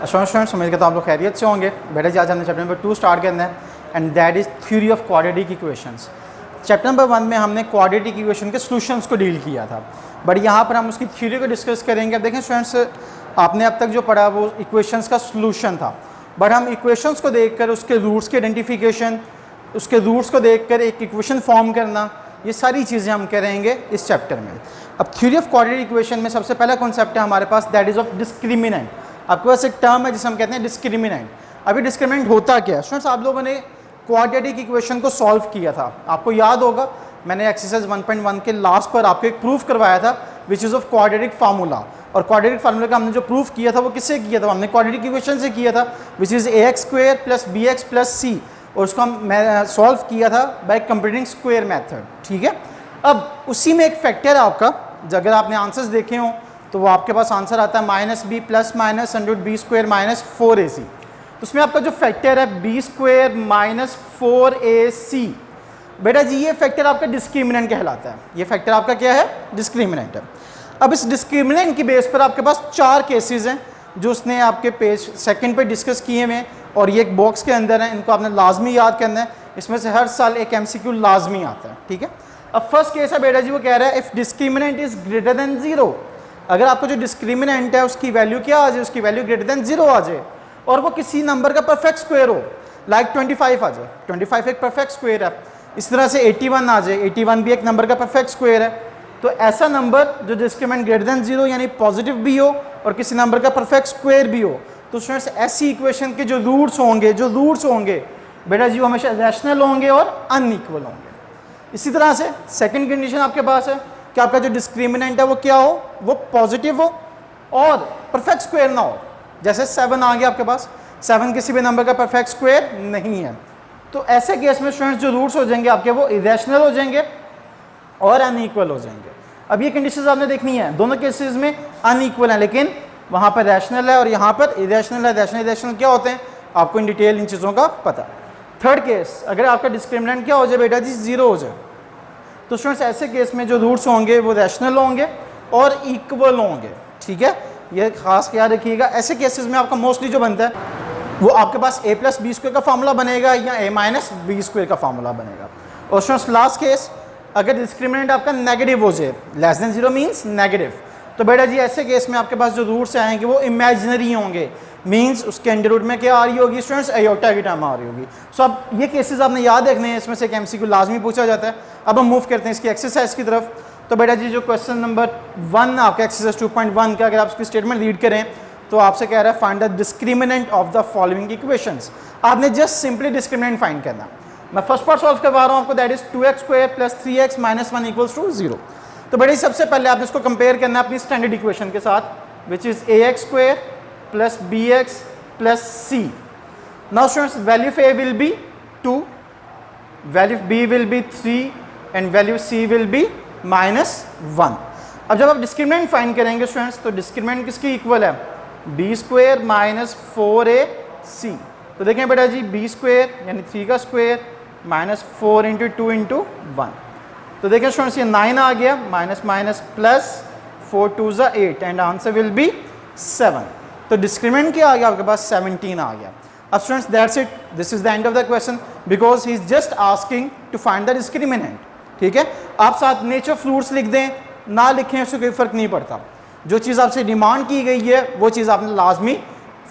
Students उम्मीद करता हूँ आप लोग खैरियत से होंगे। बेटा जी आज हमने चैप्टर नंबर 2 स्टार्ट करना है and that is theory of quadratic equations. Chapter number 1 में हमने क्वाड्रेटिक इक्वेशन के सॉल्यूशंस को डील किया था, बट यहाँ पर हम उसकी थ्योरी को डिस्कस करेंगे। अब देखें स्टूडेंट्स, आपने अब तक जो पढ़ा वो इक्वेशंस का सॉल्यूशन था, बट हम इक्वेशंस को देखकर उसके रूट्स के आइडेंटिफिकेशन, उसके रूट्स को देखकर एक इक्वेशन फॉर्म करना, ये सारी चीज़ें हम करेंगे इस चैप्टर में। अब थ्योरी ऑफ क्वाड्रेटिक इक्वेशन में सबसे पहला कॉन्सेप्ट है हमारे पास, दैट इज़ ऑफ डिस्क्रिमिनेंट। आपके पास एक टर्म है जिसे हम कहते हैं डिस्क्रिमिनेंट। अभी डिस्क्रिमिनेंट होता क्या है स्टूडेंट्स? आप लोगों ने क्वाड्रेटिक इक्वेशन को सॉल्व किया था, आपको याद होगा मैंने एक्सरसाइज 1.1 के लास्ट पर आपको एक प्रूफ करवाया था which is of quadratic formula. और क्वाड्रेटिक फार्मूला का हमने जो प्रूफ किया था वो किससे किया था? हमने क्वाड्रेटिक इक्वेशन से किया था which is ax² + bx + c, और उसको हम सॉल्व किया था बाय कंप्यूटिंग स्क्वायर मेथड। ठीक है, अब उसी में एक फैक्टर है आपका, अगर आपने आंसर्स देखे हों तो वो आपके पास आंसर आता है -b + -√b² - 4ac। तो उसमें आपका जो फैक्टर है b² - 4ac, बेटा जी ये फैक्टर आपका डिस्क्रिमिनेंट कहलाता है। ये फैक्टर आपका क्या है? डिस्क्रिमिनेंट है। अब इस डिस्क्रिमिनेंट की बेस पर आपके पास 4 केसेस हैं जो उसने आपके पेज 2 पे डिस्कस किए हुए हैं, और ये एक बॉक्स के अंदर है, इनको आपने लाजमी याद करना है। इसमें से हर साल एक MCQ लाजमी आता है। ठीक है, अब फर्स्ट केस है बेटा जी, वो कह रहा है if discriminant is greater than 0, अगर आपको जो डिस्क्रिमिनेंट है उसकी वैल्यू क्या आ जाए? उसकी वैल्यू ग्रेटर देन 0 आ जाए, और वो किसी नंबर का परफेक्ट स्क्वायर हो, लाइक 25 आ जाए। 25 एक परफेक्ट स्क्वायर है। इस तरह से 81 आ जाए, 81 भी एक नंबर का परफेक्ट स्क्वायर है। तो ऐसा नंबर जो डिस्क्रिमिनेंट ग्रेटर देन 0 यानी पॉजिटिव भी हो और किसी नंबर का परफेक्ट स्क्वायर भी हो, तो स्टूडेंट्स ऐसी इक्वेशन के जो रूट्स होंगे बेटा जी वो हमेशा रैशनल होंगे और अनइक्वल होंगे। इसी तरह से सेकंड कंडीशन आपके पास है कि आपका जो डिस्क्रिमिनेंट है वो क्या हो? वो पॉजिटिव हो और परफेक्ट स्क्वायर ना हो। जैसे 7 आ गया आपके पास, 7 किसी भी नंबर का परफेक्ट स्क्वायर नहीं है। तो ऐसे केस में स्टूडेंट्स जो रूट्स हो जाएंगे आपके वो इरेशनल हो जाएंगे और अनइक्वल हो जाएंगे। अब ये कंडीशंस आपने देखनी है, दोनों केसेस में अनइक्वल है, लेकिन वहाँ पर रैशनल है और यहाँ पर इरेशनल है। रैशनल क्या होते हैं आपको इन डिटेल इन चीज़ों का पता है। थर्ड केस, अगर आपका डिस्क्रिमिनेंट क्या हो जाए बेटा जी? 0 हो जाए, तो स्टूडेंट्स ऐसे केस में जो रूट्स होंगे वो रैशनल होंगे और इक्वल होंगे। ठीक है, ये खास क्या रखिएगा। ऐसे केसेस में आपका मोस्टली जो बनता है वो आपके पास a + b² का फार्मूला बनेगा या a - b² का फार्मूला बनेगा। और स्टूडेंट्स लास्ट केस, अगर डिस्क्रिमिनेंट आपका नेगेटिव हो जाए, लेस देन 0 मीन्स नेगेटिव, तो बेटा जी ऐसे केस में आपके पास जो रूट्स आएंगे वो इमेजिनरी होंगे, मीन्स उसके अंडर रूट में क्या आ रही होगी स्टूडेंट्स? आयोटा की टर्म आ रही होगी। सो अब ये केसेस आपने याद रखने हैं, इसमें से एक MCQ लाजमी पूछा जाता है। अब हम मूव करते हैं इसकी एक्सरसाइज की तरफ। तो बेटा जी जो क्वेश्चन नंबर 1 आपका एक्सरसाइज 2.1 का, अगर आप उसकी स्टेटमेंट रीड करें तो आपसे कह रहा है find the discriminant of the following equations. आपने जस्ट सिंपली डिस्क्रिमिनेंट फाइंड करना। मैं फर्स्ट पार्ट सॉल्व करवा रहा हूँ आपको, दैट इज 2x² + 3x - 1 = 0। तो बेटा सबसे पहले आपने इसको कंपेयर करना है अपनी स्टैंडर्ड इक्वेशन के साथ, which is ax² + bx + c। Now students value of a will be 2, value of b will be 3 and value of c will be -1। अब जब आप डिस्क्रिमिनेंट फाइंड करेंगे स्टूडेंट्स, तो डिस्क्रिमिनेंट किसकी इक्वल है? b² - 4ac। तो देखें बेटा जी b² यानी 3 का स्क्वायर -4 × 2 × 1। तो देखें स्टूडेंट्स ये 9 आ गया, minus plus 4 2 = 8 and answer will be 7। तो डिस्क्रिमिनेंट क्या आ गया आपके पास? 17 आ गया। अब students that's it, this is the end of the question, because he is just asking to find the discriminant. ठीक है, आप साथ नेचर ऑफ फ्रूट्स लिख दें ना लिखें उससे कोई फर्क नहीं पड़ता, जो चीज़ आपसे डिमांड की गई है वो चीज़ आपने लाजमी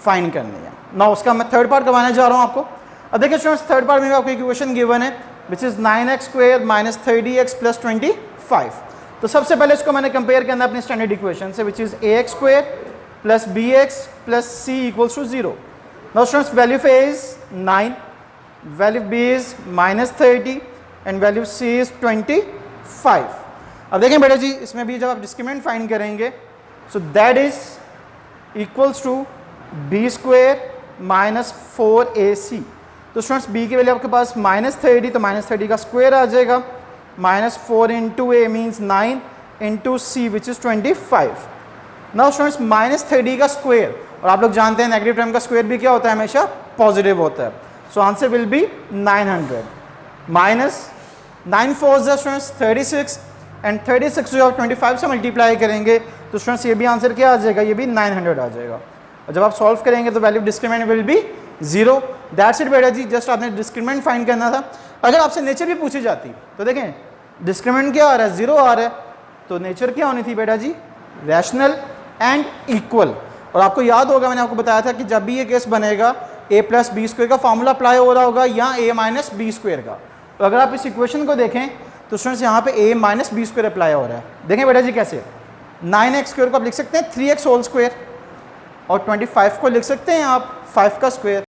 फाइंड करनी है ना। उसका मैं थर्ड पार्ट करवाने जा रहा हूँ आपको। अब देखिए स्टूडेंट्स थर्ड पार्ट में आपको इक्वेशन गिवन है विच इज़ 9x² - 30x + 25। तो सबसे पहले इसको मैंने कंपेयर करना अपनी स्टैंडर्ड इक्वेशन से, which is ax² + bx + c = 0। Now students value of a is 9, value of b is -30 and value of c is 25। अब देखें बेटा जी इसमें भी जब आप डिस्क्रिमिनेंट फाइंड करेंगे, so that is equals to b² - 4ac। तो स्टूडेंट्स b की वैल्यू आपके पास -30, तो -30 का स्क्वायर आ जाएगा, -4 × a means 9 × c which is 25। Now students -30 का स्क्वायर, और आप लोग जानते हैं नेगेटिव टर्म का स्क्वायर भी क्या होता है? हमेशा पॉजिटिव होता है। So answer will be 900 -9 4 students 36 and 36 जो आप 25 से मल्टीप्लाई करेंगे तो स्टूडेंट्स ये भी आंसर क्या आ जाएगा? ये भी 900 आ जाएगा। और जब आप सॉल्व करेंगे तो value discriminant will be 0। That's it बेटा जी, जस्ट आपने डिस्क्रिमिनेंट फाइंड करना था। अगर आपसे नेचर भी पूछी जाती तो देखें डिस्क्रिमिनेंट क्या आ रहा है, 0 आ रहा है, तो नेचर क्या होनी थी बेटा जी, रैशनल एंड इक्वल। और आपको याद होगा मैंने आपको बताया था कि जब भी ये केस बनेगा a प्लस बी स्क्वायर का फॉर्मूला अप्लाई हो रहा होगा या a माइनस बी स्क्वायर का। तो अगर आप इस इक्वेशन को देखें तो स्टूडेंट्स यहाँ पे a minus B square apply हो रहा है। देखें बेटा जी कैसे, 9x स्क्वायर को आप लिख सकते हैं 3x होल स्क्वायर, और 25 को लिख सकते हैं आप 5 का square,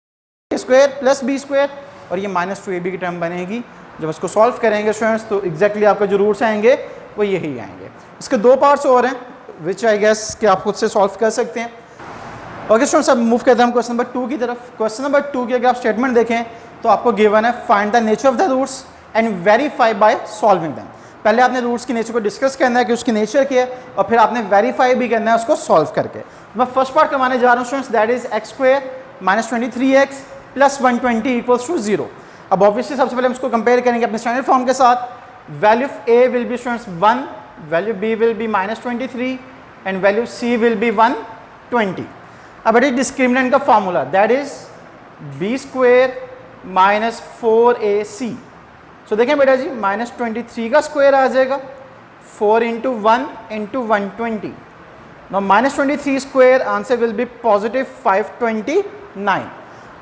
a square plus B square, और ये माइनस 2ab की टर्म बनेगी। जब उसको सॉल्व करेंगे स्टूडेंट्स तो एग्जैक्टली आपका जो रूट्स आएंगे वो यही आएंगे। इसके दो पार्ट्स और हैं विच आई गेस कि आप खुद से सॉल्व कर सकते हैं। ओके स्टूडेंट्स, अब मूव करते हैं हम क्वेश्चन नंबर 2 की तरफ। क्वेश्चन नंबर 2 की अगर आप स्टेटमेंट देखें तो आपको गिवन है find the nature of the roots and verify by solving them. पहले आपने रूट्स की नेचर को डिस्कस करना है कि उसकी नेचर क्या है, और फिर आपने वेरीफाई भी करना है उसको सॉल्व करके। मैं फर्स्ट पार्ट करवाने जा रहा हूँ students, that is X square minus 23x plus 120 equals to 0। अब ऑब्वियसली सबसे पहले हम इसको कंपेयर करेंगे अपने स्टैंडर्ड फॉर्म के साथ। Value of a will be students 1, value b will be minus 23 and value c will be 120। अब इट इज डिस्क्रिमिनेंट का formula that is b square minus 4ac। सो देखें बेटा जी माइनस 23 का स्क्वायर आ जाएगा 4 into 1 into 120। Now minus 23 square answer will be positive 529,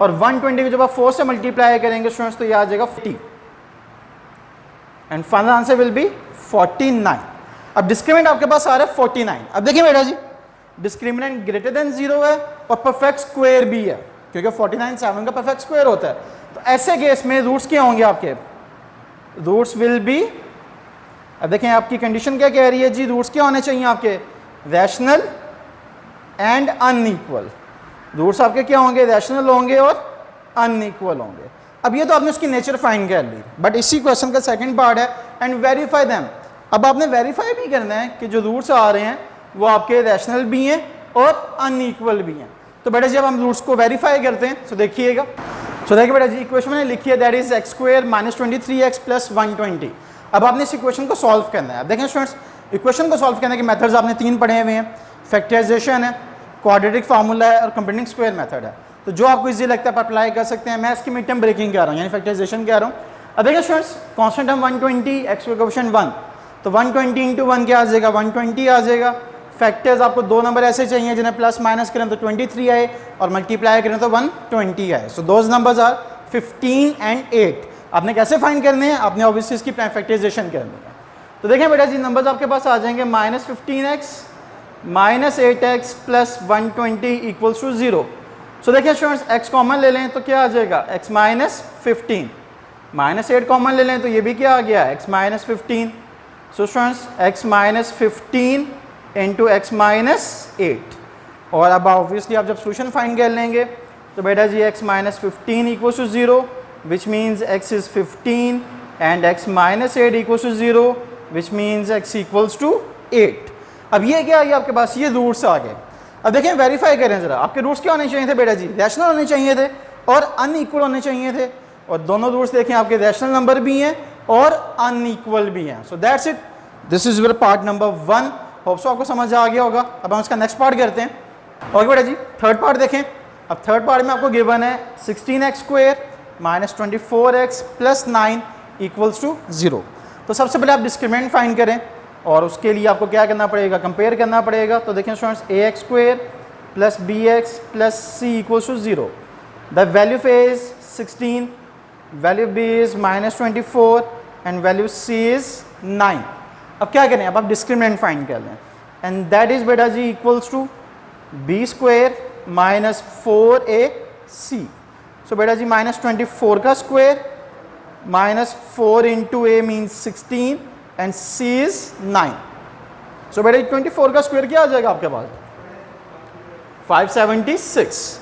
और 120 को जब आप 4 से मल्टीप्लाई करेंगे स्टूडेंट्स तो ये आ जाएगा 40 and final answer will be 49। अब डिस्क्रिमिनेंट आपके पास आ रहा है 49। अब देखिए बेटा जी डिस्क्रिमिनेंट ग्रेटर देन 0 है और परफेक्ट स्क्वायर भी है, क्योंकि 49 7 का परफेक्ट स्क्वायर होता है। तो ऐसे केस में रूट्स क्या होंगे आपके, रूट्स विल बी, अब देखें आपकी कंडीशन क्या कह रही है जी, रूट्स क्या होने चाहिए आपके, रैशनल एंड अनइक्वल। रूट्स आपके क्या होंगे, रैशनल होंगे और अनइक्वल होंगे। अब ये तो आपने उसकी नेचर फाइंड कर ली, बट इसी क्वेश्चन का सेकंड पार्ट है एंड वेरीफाई देम। अब आपने वेरीफाई भी करना है कि जो रूट्स आ रहे हैं वो आपके रैशनल भी हैं और अनइक्वल भी हैं। तो बेटा जब हम रूट्स को वेरीफाई करते हैं तो देखिएगा, तो देखिए बेटा जी इक्वेशन मैंने लिखी है that is X square minus 23x plus 120। अब आपने इस इक्वेशन को सॉल्व करना है। अब देखें स्टूडेंट्स इक्वेशन को सॉल्व करने के मेथड्स आपने 3 पढ़े हुए हैं, फैक्टराइजेशन है, क्वाड्रेटिक फार्मूला है और कंपाउंडिंग स्क्वायर मेथड है। तो जो आपको इजी लगता है आप अप्लाई कर सकते हैं। मैं इसकी मिड टर्म ब्रेकिंग कह रहा हूँ यानी फैक्टराइजेशन कह रहा हूँ। अब देखिए स्टूडेंट्स कांस्टेंट टर्म 120, एक्स का कोएफिशिएंट 1, तो 120 इंटू 1 क्या आ जाएगा, 120 आ जाएगा। फैक्टर्स आपको 2 नंबर ऐसे चाहिए जिन्हें प्लस माइनस करें तो 23 आए और मल्टीप्लाई करें तो 120 आए। So those numbers are 15 and 8। आपने कैसे फाइंड करने हैं, आपने ऑब्वियसली इसकी फैक्टराइजेशन करनी है। तो देखें बेटा जी नंबर्स आपके पास आ जाएंगे minus 15x minus 8x plus 120 equals to 0। So देखिए स्टूडेंट्स x कॉमन ले लें तो क्या आ जाएगा, x माइनस 15, माइनस 8 कॉमन ले लें तो ये भी क्या आ गया, x minus 15। So students x minus 15 into x minus 8। और अब ऑब्वियसली आप जब सोल्यूशन फाइंड कर लेंगे तो बेटा जी x minus 15 equals to 0 which means x is 15 and x minus 8 equals to 0 which means x equals to 8। अब ये क्या है आपके पास, ये रूट्स आ गए। अब देखें वेरीफाई करें जरा, आपके रूट्स क्या होने चाहिए थे बेटा जी, रैशनल होने चाहिए थे और अनइक्वल होने चाहिए थे, और दोनों रूट्स देखें आपके रैशनल नंबर भी हैं और अनइक्वल भी हैं। So that's it, this is your part number 1। Hope so आपको समझ आ गया होगा। अब हम इसका नेक्स्ट पार्ट करते हैं। ओके बेटा जी थर्ड पार्ट देखें। अब थर्ड पार्ट में आपको गिवन है 16x square minus 24x plus 9 equals to 0। तो सबसे पहले आप डिस्क्रिमिनेंट फाइंड करें और उसके लिए आपको क्या करना पड़ेगा, कंपेयर करना पड़ेगा। तो देखें students ax square plus bx plus c equals to 0। The value of a is 16, value of b is minus 24 and value c is 9। अब क्या करें, अब आप डिस्क्रिमिनेंट फाइंड कर लें एंड दैट इज बेटा जी equals to b square minus 4ac। So बेटा जी माइनस 24 का square minus 4 into a means 16 and c is 9। So बेटा 24 का स्क्वायर क्या आ जाएगा आपके पास, 576।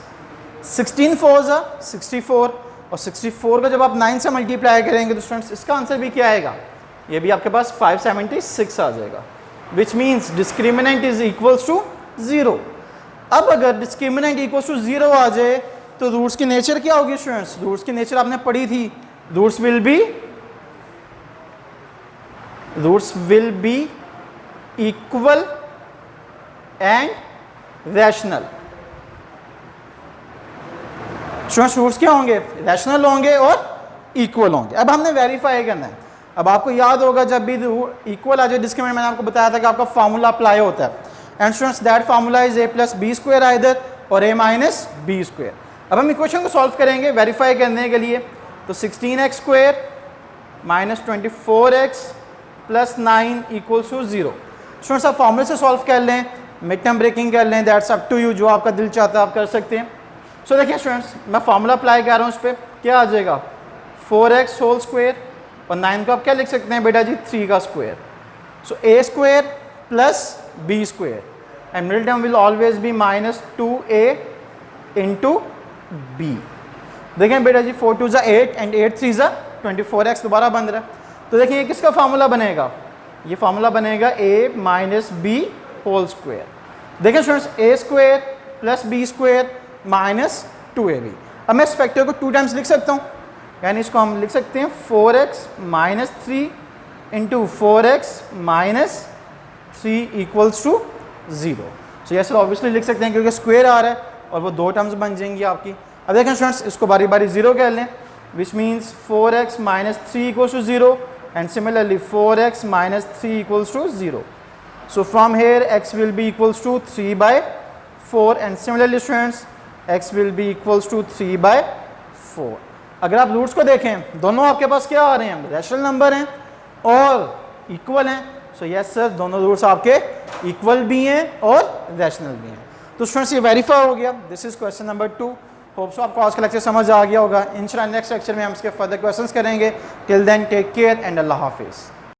16 4 64 और 64 का जब आप 9 से मल्टीप्लाई करेंगे तो स्टूडेंट्स इसका आंसर भी क्या आएगा, ये भी आपके पास 576 आ जाएगा, which means discriminant is equals to 0। अब अगर डिस्क्रिमिनेंट इक्वल्स टू 0 आ जाए तो रूट्स की नेचर क्या होगी स्टूडेंट्स, रूट्स की नेचर आपने पढ़ी थी, roots will be equal and rational. Students roots क्या होंगे, रैशनल होंगे और इक्वल होंगे। अब हमने वेरीफाई करना है। अब आपको याद होगा जब भी इक्वल आ जाए डिस्क्रिमिनेंट, मैंने आपको बताया था कि आपका फार्मूला अप्लाई होता है, and students that formula is a plus B square either और a माइनस बी स्क्वायर। अब हम इक्वेशन को सॉल्व करेंगे वेरीफाई करने के लिए। तो 16x square minus 24x plus 9 equals to 0। Students आप फार्मूले से सॉल्व कर लें, मिड टर्म ब्रेकिंग कर लें, दैट्स अप टू यू, जो आपका दिल चाहता है आप कर सकते हैं। सो देखिए स्टूडेंट्स, मैं फार्मूला अप्लाई कर रहा हूँ, उस पर क्या आ जाएगा 4x होल स्क्वायर और 9 को आप क्या लिख सकते हैं बेटा जी 3 का square. So a square plus b square and middle term will always be minus 2a into b। देखें बेटा जी 4 2 8 एंड 8 3 24x दोबारा बन रहा है। तो देखिए ये किसका फार्मूला बनेगा, ये फार्मूला बनेगा a minus B whole square. देखें students a square plus b square minus 2ab। अब मैं इस फैक्टर को 2 टाइम्स लिख सकता हूँ, यानी इसको हम लिख सकते हैं 4x minus 3 into 4x minus 3 equals to 0। So yes obviously लिख सकते हैं क्योंकि स्क्वायर आ रहा है और वो 2 टर्म्स बन जाएंगी आपकी। अब देखें स्टूडेंट्स इसको बारी बारी 0 कर लें, which means 4x minus 3 equals to 0 and similarly 4x minus 3 equals to 0। So from here x will be equals to 3/4 and similarly students x will be equals to 3/4। अगर आप रूट्स को देखें दोनों आपके पास क्या आ रहे हैं, रैशनल नंबर हैं और इक्वल हैं। सो यस सर, दोनों रूट्स आपके इक्वल भी हैं और रैशनल भी हैं। तो स्टूडेंट्स ये वेरीफाई हो गया। This is question number 2। Hope so आपको आज का लेक्चर समझ आ गया होगा। इंशाल्लाह नेक्स्ट लेक्चर में हम इसके फर्दर क्वेश्चंस करेंगे। Till then take care and अल्लाह हाफिज़।